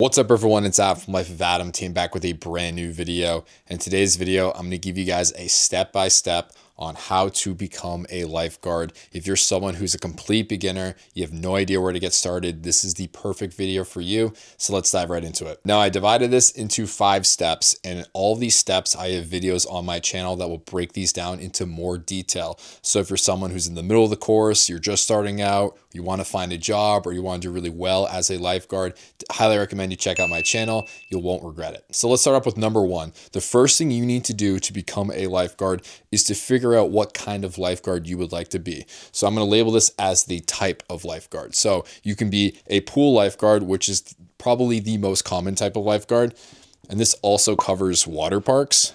What's up everyone, it's Adam from Life of Adam team back with a brand new video. In today's video, I'm going to give you guys a step-by-step on how to become a lifeguard. If you're someone who's a complete beginner, you have no idea where to get started, this is the perfect video for you. So let's dive right into it. Now I divided this into 5 steps, and in all these steps I have videos on my channel that will break these down into more detail. So if you're someone who's in the middle of the course, you're just starting out, you want to find a job, or you want to do really well as a lifeguard, highly recommend you check out my channel. You won't regret it. So let's start off with number 1. The first thing you need to do to become a lifeguard is to figure out what kind of lifeguard you would like to be. So I'm going to label this as the type of lifeguard. So you can be a pool lifeguard, which is probably the most common type of lifeguard. And this also covers water parks.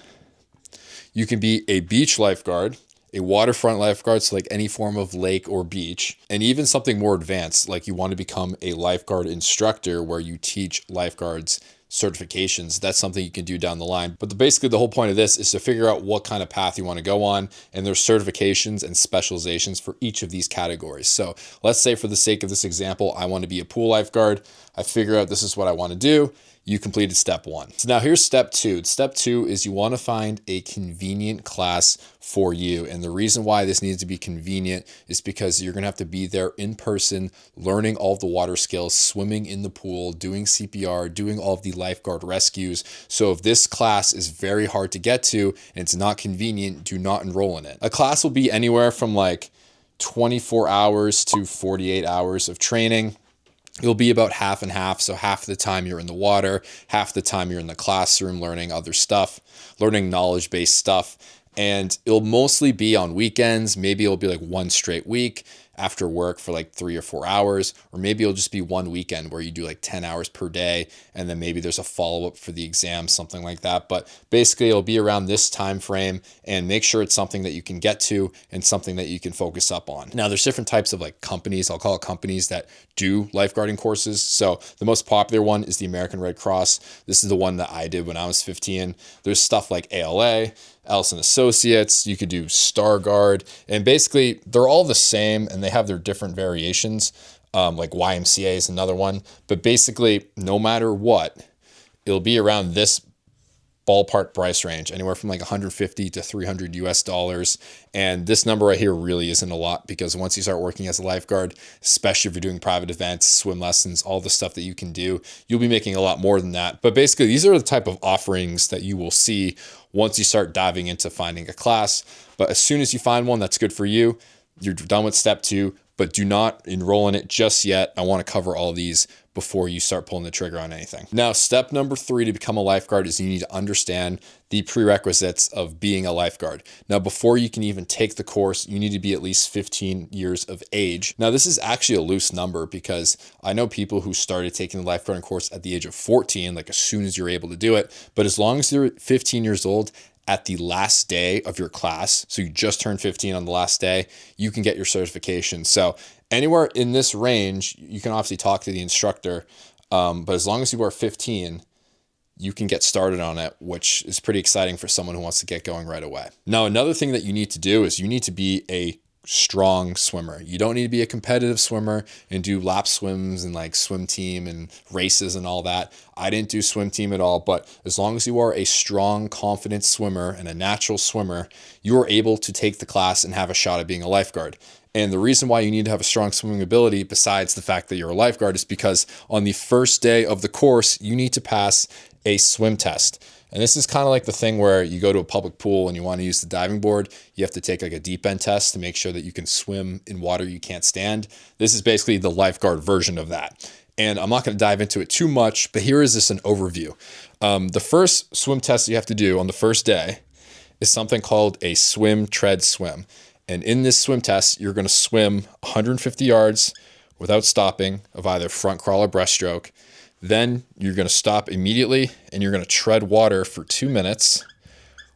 You can be a beach lifeguard, a waterfront lifeguard, so like any form of lake or beach, and even something more advanced, like you want to become a lifeguard instructor where you teach lifeguards certifications. That's something you can do down the line. But basically the whole point of this is to figure out what kind of path you want to go on, and there's certifications and specializations for each of these categories. So let's say for the sake of this example, I want to be a pool lifeguard. I figure out this is what I want to do. You completed step 1. So now here's step 2. Step 2 is you want to find a convenient class for you. And the reason why this needs to be convenient is because you're going to have to be there in person, learning all of the water skills, swimming in the pool, doing CPR, doing all of the lifeguard rescues. So if this class is very hard to get to and it's not convenient, do not enroll in it. A class will be anywhere from like 24 hours to 48 hours of training. You'll be about half and half. So half the time you're in the water, half the time you're in the classroom learning other stuff, learning knowledge-based stuff. And it'll mostly be on weekends. Maybe it'll be like one straight week after work for like 3 or 4 hours, or maybe it'll just be one weekend where you do like 10 hours per day, and then maybe there's a follow-up for the exam, something like that. But basically it'll be around this time frame, and make sure it's something that you can get to and something that you can focus up on. Now there's different types of like companies, I'll call it companies, that do lifeguarding courses. So the most popular one is the American Red Cross. This is the one that I did when I was 15. There's stuff like ALA, Ellison Associates, you could do Starguard, and basically they're all the same and they have their different variations. Like YMCA is another one, but basically no matter what, it'll be around this ballpark price range, anywhere from like 150 to 300 US dollars. And this number right here really isn't a lot, because once you start working as a lifeguard, especially if you're doing private events, swim lessons, all the stuff that you can do, you'll be making a lot more than that. But basically these are the type of offerings that you will see once you start diving into finding a class. But as soon as you find one that's good for you, you're done with step 2, but do not enroll in it just yet. I want to cover all these before you start pulling the trigger on anything. Now, step number 3 to become a lifeguard is you need to understand the prerequisites of being a lifeguard. Now, before you can even take the course, you need to be at least 15 years of age. Now, this is actually a loose number, because I know people who started taking the lifeguarding course at the age of 14, like as soon as you're able to do it. But as long as you're 15 years old, at the last day of your class, so you just turned 15 on the last day, you can get your certification. So anywhere in this range, you can obviously talk to the instructor, but as long as you are 15, you can get started on it, which is pretty exciting for someone who wants to get going right away. Now, another thing that you need to do is you need to be a strong swimmer. You don't need to be a competitive swimmer and do lap swims and like swim team and races and all that. I didn't do swim team at all, but as long as you are a strong, confident swimmer and a natural swimmer, you are able to take the class and have a shot at being a lifeguard. And the reason why you need to have a strong swimming ability, besides the fact that you're a lifeguard, is because on the first day of the course, you need to pass a swim test. And this is kind of like the thing where you go to a public pool and you want to use the diving board. You have to take like a deep end test to make sure that you can swim in water you can't stand. This is basically the lifeguard version of that. And I'm not going to dive into it too much, but here is just an overview. The first swim test you have to do on the first day is something called a swim, tread, swim. And in this swim test, you're going to swim 150 yards without stopping of either front crawl or breaststroke. Then you're going to stop immediately and you're going to tread water for 2 minutes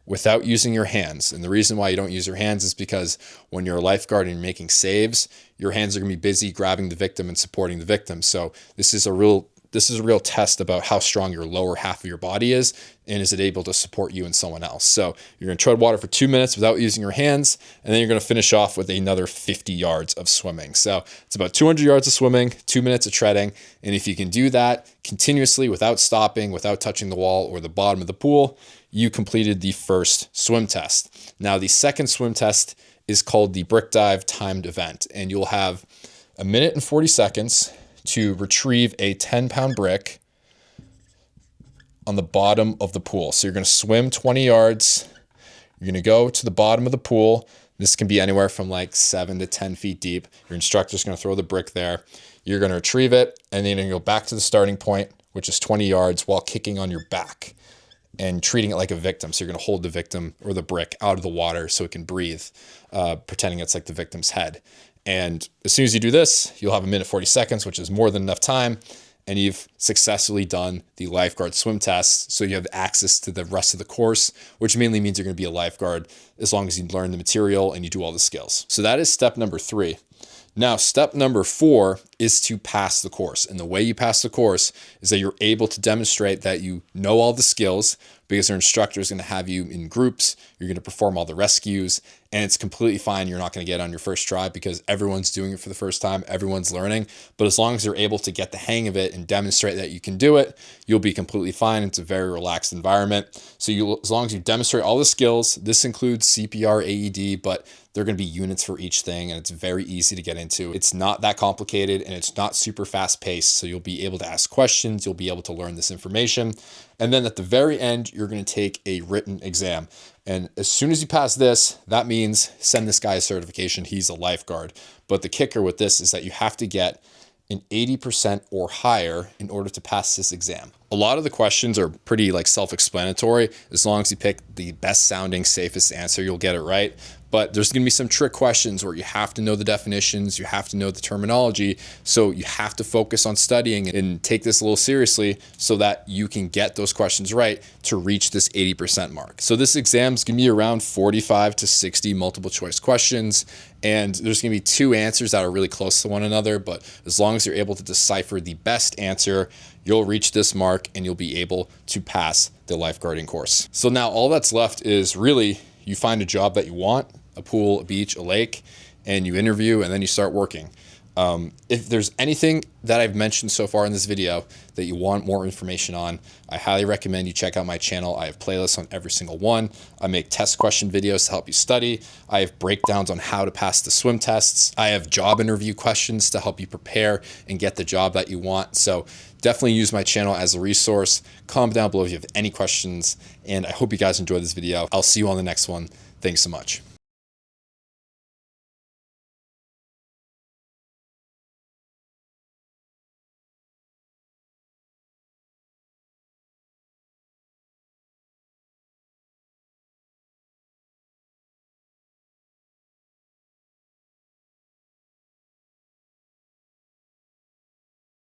without using your hands. And the reason why you don't use your hands is because when you're a lifeguard and you're making saves, your hands are going to be busy grabbing the victim and supporting the victim. So this is a real this is a real test about how strong your lower half of your body is, and is it able to support you and someone else. So you're gonna tread water for 2 minutes without using your hands, and then you're gonna finish off with another 50 yards of swimming. So it's about 200 yards of swimming, 2 minutes of treading. And if you can do that continuously without stopping, without touching the wall or the bottom of the pool, you completed the first swim test. Now the second swim test is called the brick dive timed event, and you'll have 1 minute and 40 seconds to retrieve a 10-pound brick on the bottom of the pool. So you're going to swim 20 yards. You're going to go to the bottom of the pool. This can be anywhere from like 7 to 10 feet deep. Your instructor's going to throw the brick there. You're going to retrieve it, and then you're going to go back to the starting point, which is 20 yards, while kicking on your back and treating it like a victim. So you're going to hold the victim or the brick out of the water so it can breathe, pretending it's like the victim's head. And as soon as you do this, you'll have 1 minute 40 seconds, which is more than enough time, and you've successfully done the lifeguard swim test. So you have access to the rest of the course, which mainly means you're going to be a lifeguard as long as you learn the material and you do all the skills. So that is step number 3. Now, step number 4 is to pass the course. And the way you pass the course is that you're able to demonstrate that you know all the skills, because your instructor is going to have you in groups. You're going to perform all the rescues, and it's completely fine. You're not going to get on your first try because everyone's doing it for the first time. Everyone's learning. But as long as you're able to get the hang of it and demonstrate that you can do it, you'll be completely fine. It's a very relaxed environment. So as long as you demonstrate all the skills, this includes CPR, AED, but they're going to be units for each thing, and it's very easy to get into. It's not that complicated, and it's not super fast paced. So you'll be able to ask questions. You'll be able to learn this information. And then at the very end, you're going to take a written exam. And as soon as you pass this, that means send this guy a certification. He's a lifeguard. But the kicker with this is that you have to get an 80% or higher in order to pass this exam. A lot of the questions are pretty like self-explanatory. As long as you pick the best sounding, safest answer, you'll get it right. But there's going to be some trick questions where you have to know the definitions, you have to know the terminology. So you have to focus on studying and take this a little seriously so that you can get those questions right to reach this 80% mark. So this exam is going to be around 45 to 60 multiple choice questions. And there's going to be 2 answers that are really close to one another. But as long as you're able to decipher the best answer, you'll reach this mark and you'll be able to pass the lifeguarding course. So now all that's left is really you find a job that you want, a pool, a beach, a lake, and you interview, and then you start working. If there's anything that I've mentioned so far in this video that you want more information on, I highly recommend you check out my channel. I have playlists on every single one. I make test question videos to help you study. I have breakdowns on how to pass the swim tests. I have job interview questions to help you prepare and get the job that you want. So definitely use my channel as a resource. Comment down below if you have any questions, and I hope you guys enjoyed this video. I'll see you on the next one. Thanks so much.